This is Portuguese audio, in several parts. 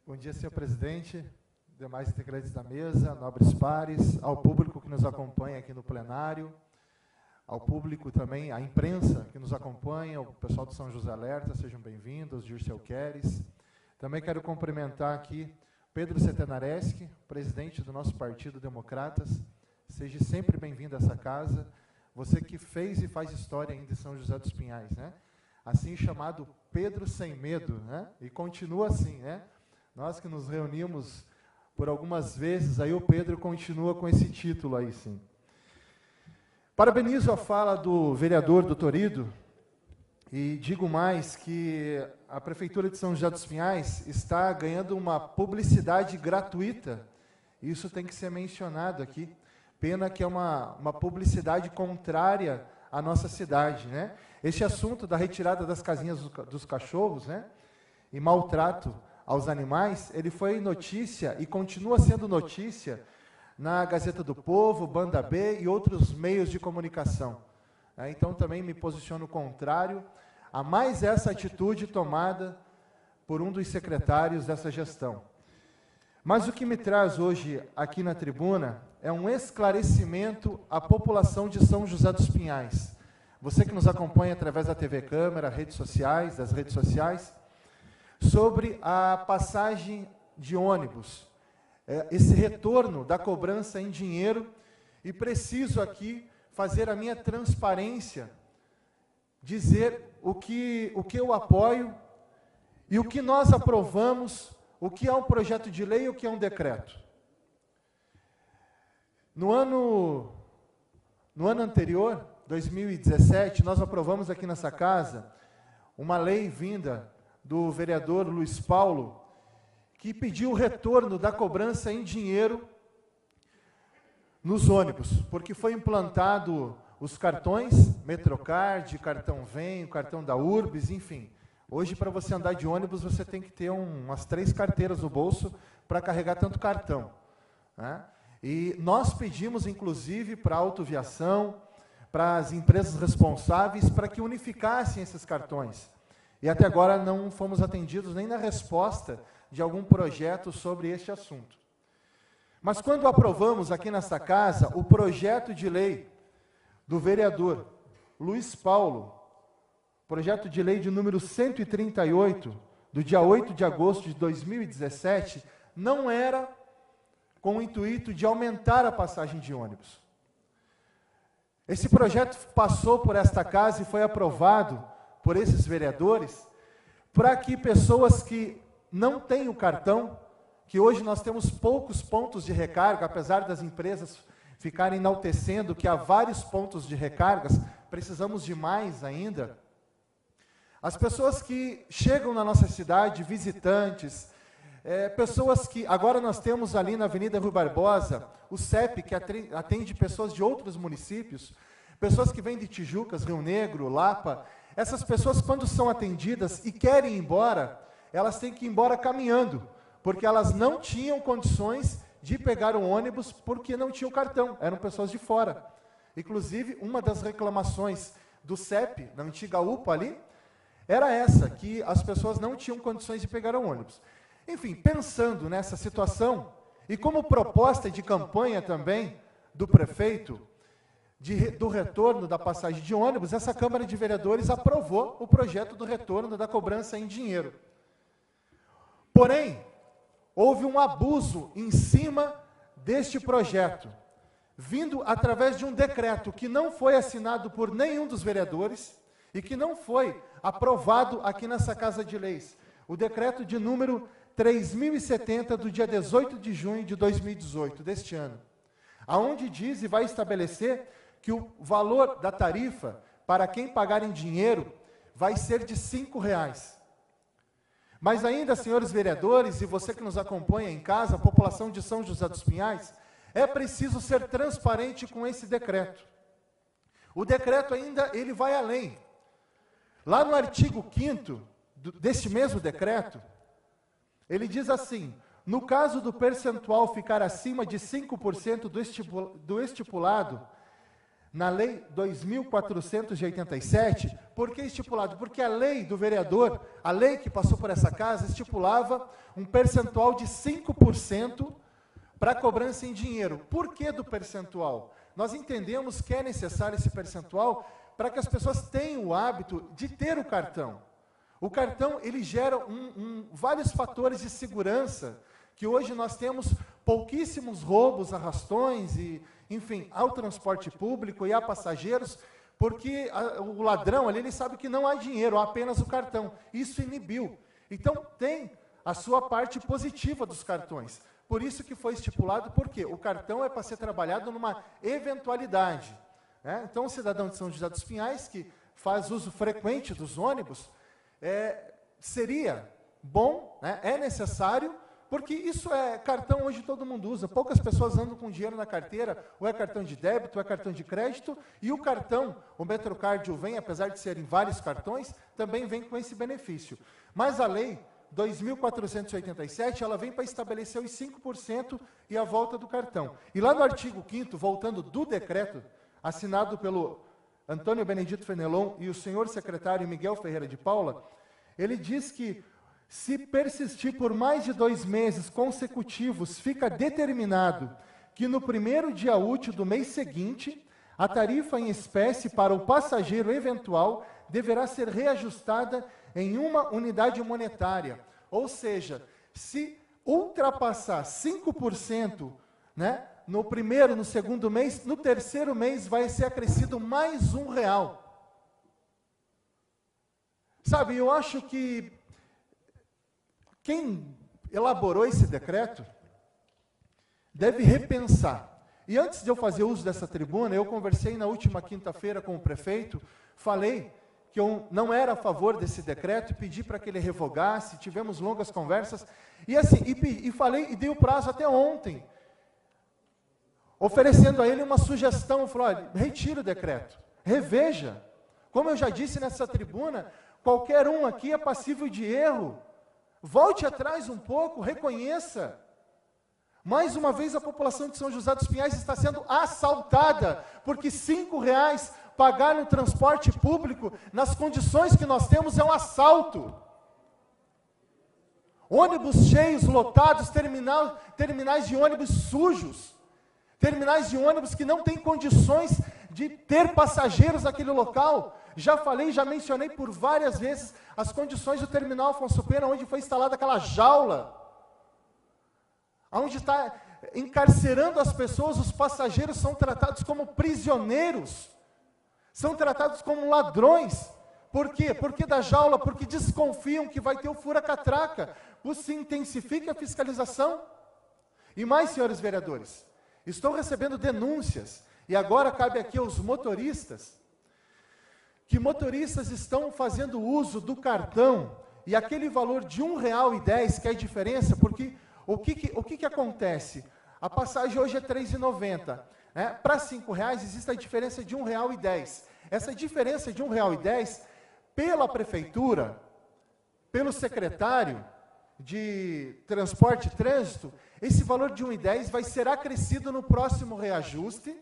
Bom dia, senhor presidente, demais integrantes da mesa, nobres pares, ao público que nos acompanha aqui no plenário, ao público também, à imprensa que nos acompanha, o pessoal do São José Alerta, sejam bem-vindos, Dirceu Queres. Também quero cumprimentar aqui Pedro Setenareschi, presidente do nosso Partido Democratas. Seja sempre bem-vindo a essa casa, você que fez e faz história ainda em São José dos Pinhais, né? Assim chamado Pedro Sem Medo, né? E continua assim, né? Nós que nos reunimos por algumas vezes, aí o Pedro continua com esse título aí, sim. Parabenizo a fala do vereador do Torido e digo mais que a Prefeitura de São José dos Pinhais está ganhando uma publicidade gratuita. Isso tem que ser mencionado aqui. Pena que é uma publicidade contrária à nossa cidade, né? Este assunto da retirada das casinhas dos cachorros, né? E maltrato aos animais, ele foi notícia e continua sendo notícia na Gazeta do Povo, Banda B e outros meios de comunicação. Então, também me posiciono contrário a mais essa atitude tomada por um dos secretários dessa gestão. Mas o que me traz hoje aqui na tribuna é um esclarecimento à população de São José dos Pinhais. Você que nos acompanha através da TV Câmara, das redes sociais, sobre a passagem de ônibus, esse retorno da cobrança em dinheiro, e preciso aqui fazer a minha transparência, dizer o que eu apoio e o que nós aprovamos, o que é um projeto de lei e o que é um decreto. No ano anterior, 2017, nós aprovamos aqui nessa casa uma lei vinda do vereador Luiz Paulo, que pediu o retorno da cobrança em dinheiro nos ônibus, porque foi implantado os cartões, Metrocard, cartão Vem, cartão da Urbis, enfim. Hoje, para você andar de ônibus, você tem que ter umas 3 carteiras no bolso para carregar tanto cartão, né? E nós pedimos, inclusive, para a autoviação, para as empresas responsáveis, para que unificassem esses cartões. E até agora não fomos atendidos nem na resposta de algum projeto sobre este assunto. Mas quando aprovamos aqui nesta casa o projeto de lei do vereador Luiz Paulo, projeto de lei de número 138, do dia 8 de agosto de 2017, não era com o intuito de aumentar a passagem de ônibus. Esse projeto passou por esta casa e foi aprovado por esses vereadores, para que pessoas que não têm o cartão, que hoje nós temos poucos pontos de recarga, apesar das empresas ficarem enaltecendo que há vários pontos de recargas, precisamos de mais ainda. As pessoas que chegam na nossa cidade, visitantes, pessoas que... Agora nós temos ali na Avenida Rui Barbosa, o CEP, que atende pessoas de outros municípios, pessoas que vêm de Tijucas, Rio Negro, Lapa. Essas pessoas, quando são atendidas e querem ir embora, elas têm que ir embora caminhando, porque elas não tinham condições de pegar um ônibus porque não tinham cartão, eram pessoas de fora. Inclusive, uma das reclamações do CEP, na antiga UPA ali, era essa, que as pessoas não tinham condições de pegar um ônibus. Enfim, pensando nessa situação, e como proposta de campanha também do prefeito, do retorno da passagem de ônibus, essa Câmara de Vereadores aprovou o projeto do retorno da cobrança em dinheiro. Porém, houve um abuso em cima deste projeto, vindo através de um decreto que não foi assinado por nenhum dos vereadores e que não foi aprovado aqui nessa Casa de Leis. O decreto de número 3070, do dia 18 de junho de 2018, deste ano, aonde diz e vai estabelecer que o valor da tarifa para quem pagar em dinheiro vai ser de R$5. Mas ainda, senhores vereadores, e você que nos acompanha em casa, a população de São José dos Pinhais, é preciso ser transparente com esse decreto. O decreto ainda, ele vai além. Lá no artigo 5º deste mesmo decreto, ele diz assim: no caso do percentual ficar acima de 5% do estipulado, na Lei 2.487, por que estipulado? Porque a lei do vereador, a lei que passou por essa casa, estipulava um percentual de 5% para cobrança em dinheiro. Por que do percentual? Nós entendemos que é necessário esse percentual para que as pessoas tenham o hábito de ter o cartão. O cartão, ele gera vários fatores de segurança, que hoje nós temos pouquíssimos roubos, arrastões, e, enfim, ao transporte público e a passageiros, porque o ladrão ali, ele sabe que não há dinheiro, há apenas o cartão. Isso inibiu. Então, tem a sua parte positiva dos cartões. Por isso que foi estipulado, porque o cartão é para ser trabalhado numa eventualidade, né? Então, o cidadão de São José dos Pinhais, que faz uso frequente dos ônibus, seria bom, né? É necessário, porque isso é cartão, hoje todo mundo usa, poucas pessoas andam com dinheiro na carteira, ou é cartão de débito, ou é cartão de crédito, e o cartão, o Metrocard vem, apesar de serem vários cartões, também vem com esse benefício. Mas a lei 2.487, ela vem para estabelecer os 5% e a volta do cartão. E lá no artigo 5º, voltando do decreto, assinado pelo Antônio Benedito Fenelon e o senhor secretário Miguel Ferreira de Paula, ele diz que, se persistir por mais de 2 meses consecutivos, fica determinado que no primeiro dia útil do mês seguinte, a tarifa em espécie para o passageiro eventual deverá ser reajustada em 1 unidade monetária. Ou seja, se ultrapassar 5%, né, no primeiro, no segundo mês, no terceiro mês vai ser acrescido mais R$1. Sabe, eu acho que quem elaborou esse decreto deve repensar. E antes de eu fazer uso dessa tribuna, eu conversei na última quinta-feira com o prefeito, falei que eu não era a favor desse decreto e pedi para que ele revogasse, tivemos longas conversas, e assim, falei e dei o prazo até ontem, oferecendo a ele uma sugestão, falou, olha, retira o decreto, reveja. Como eu já disse nessa tribuna, qualquer um aqui é passível de erro. Volte atrás um pouco, reconheça. Mais uma vez a população de São José dos Pinhais está sendo assaltada, porque R$5 pagar no transporte público, nas condições que nós temos, é um assalto. Ônibus cheios, lotados, terminais de ônibus sujos, terminais de ônibus que não têm condições de ter passageiros naquele local. Já falei, já mencionei por várias vezes as condições do terminal Afonso Pena, onde foi instalada aquela jaula, onde está encarcerando as pessoas, os passageiros são tratados como prisioneiros, são tratados como ladrões. Por quê? Porque da jaula, porque desconfiam que vai ter o fura-catraca, se intensifica a fiscalização. E mais, senhores vereadores, estou recebendo denúncias, e agora cabe aqui aos motoristas, que motoristas estão fazendo uso do cartão, e aquele valor de R$1,10, que é a diferença, porque o que acontece? A passagem hoje é R$3,90, né? Para R$5 existe a diferença de R$1,10. Essa diferença de R$1,10, pela prefeitura, pelo secretário de Transporte e Trânsito, esse valor de R$1,10 vai ser acrescido no próximo reajuste,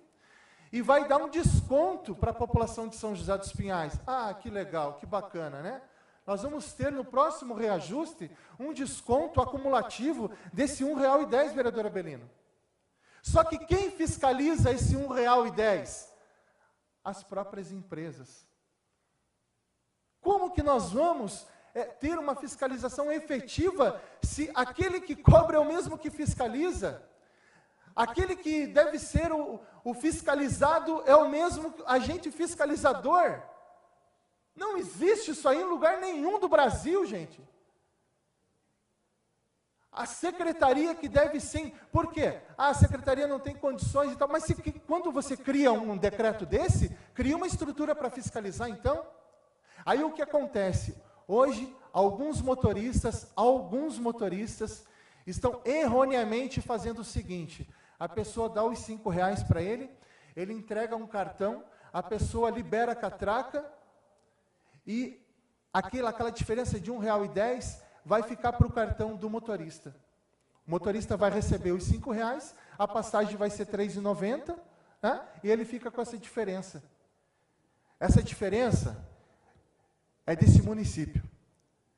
e vai dar um desconto para a população de São José dos Pinhais. Ah, que legal, que bacana, né? Nós vamos ter no próximo reajuste um desconto acumulativo desse R$1,10, vereadora Belino. Só que quem fiscaliza esse R$1,10? As próprias empresas. Como que nós vamos ter uma fiscalização efetiva se aquele que cobra é o mesmo que fiscaliza? Aquele que deve ser o fiscalizado é o mesmo agente fiscalizador? Não existe isso aí em lugar nenhum do Brasil, gente. A secretaria que deve sim. Por quê? A secretaria não tem condições e tal. Mas quando você cria um decreto desse, cria uma estrutura para fiscalizar, então. Aí o que acontece? Hoje, alguns motoristas estão erroneamente fazendo o seguinte: a pessoa dá os R$5 para ele entrega um cartão, a pessoa libera a catraca e aquela diferença de R$1,10 vai ficar para o cartão do motorista. O motorista vai receber os R$5, a passagem vai ser R$3,90, né? E ele fica com essa diferença. Essa diferença é desse município.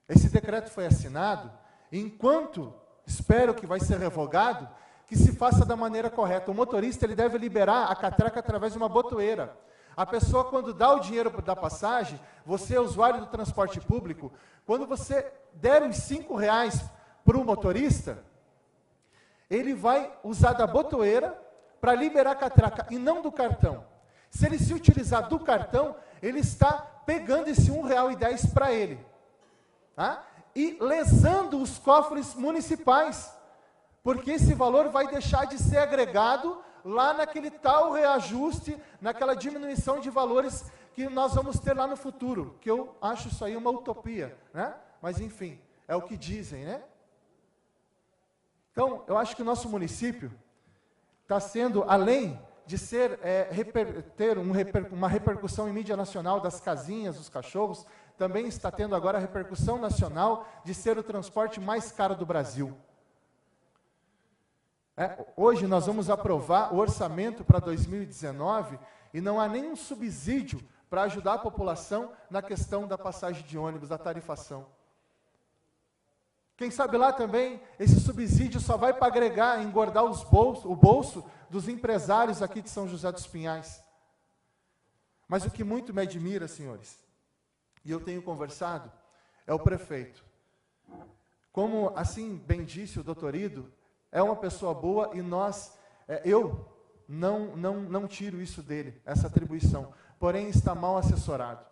Esse decreto foi assinado, e enquanto, espero que vai ser revogado, que se faça da maneira correta. O motorista ele deve liberar a catraca através de uma botoeira. A pessoa, quando dá o dinheiro da passagem, você, usuário do transporte público, quando você der os R$5 para o motorista, ele vai usar da botoeira para liberar a catraca e não do cartão. Se ele se utilizar do cartão, ele está pegando esse R$1,10 para ele. Tá? E lesando os cofres municipais. Porque esse valor vai deixar de ser agregado lá naquele tal reajuste, naquela diminuição de valores que nós vamos ter lá no futuro, que eu acho isso aí uma utopia, né? Mas enfim, é o que dizem, né? Então, eu acho que o nosso município está sendo, além de ser, ter uma repercussão em mídia nacional das casinhas, dos cachorros, também está tendo agora a repercussão nacional de ser o transporte mais caro do Brasil. Hoje nós vamos aprovar o orçamento para 2019 e não há nenhum subsídio para ajudar a população na questão da passagem de ônibus, da tarifação. Quem sabe lá também, esse subsídio só vai para agregar, engordar o bolso dos empresários aqui de São José dos Pinhais. Mas o que muito me admira, senhores, e eu tenho conversado, é o prefeito. Como assim bem disse o doutor Ido, é uma pessoa boa e eu não tiro isso dele, essa atribuição. Porém, está mal assessorado.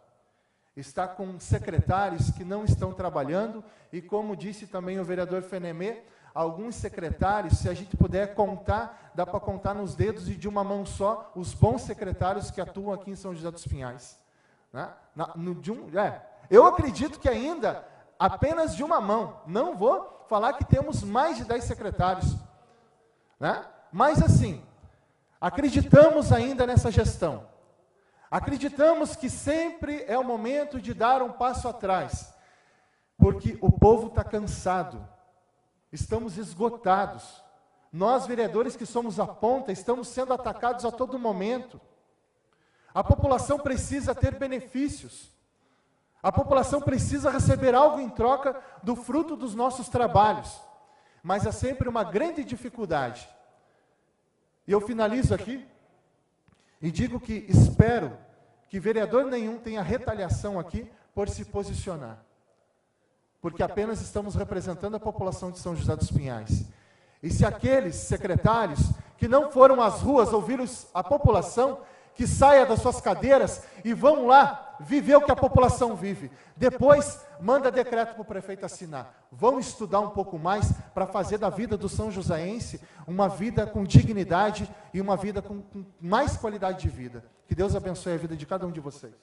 Está com secretários que não estão trabalhando e, como disse também o vereador Fenemê, alguns secretários, se a gente puder contar, dá para contar nos dedos e de uma mão só os bons secretários que atuam aqui em São José dos Pinhais. Né? Eu acredito que ainda apenas de uma mão. Não vou falar que temos mais de 10 secretários. Né? Mas assim, acreditamos ainda nessa gestão. Acreditamos que sempre é o momento de dar um passo atrás. Porque o povo está cansado. Estamos esgotados. Nós, vereadores que somos a ponta, estamos sendo atacados a todo momento. A população precisa ter benefícios. A população precisa receber algo em troca do fruto dos nossos trabalhos. Mas há sempre uma grande dificuldade. E eu finalizo aqui e digo que espero que vereador nenhum tenha retaliação aqui por se posicionar. Porque apenas estamos representando a população de São José dos Pinhais. E se aqueles secretários que não foram às ruas ouvir a população, que saia das suas cadeiras e vão lá viver o que a população vive. Depois, manda decreto para o prefeito assinar. Vão estudar um pouco mais para fazer da vida do São Joséense uma vida com dignidade e uma vida com mais qualidade de vida. Que Deus abençoe a vida de cada um de vocês.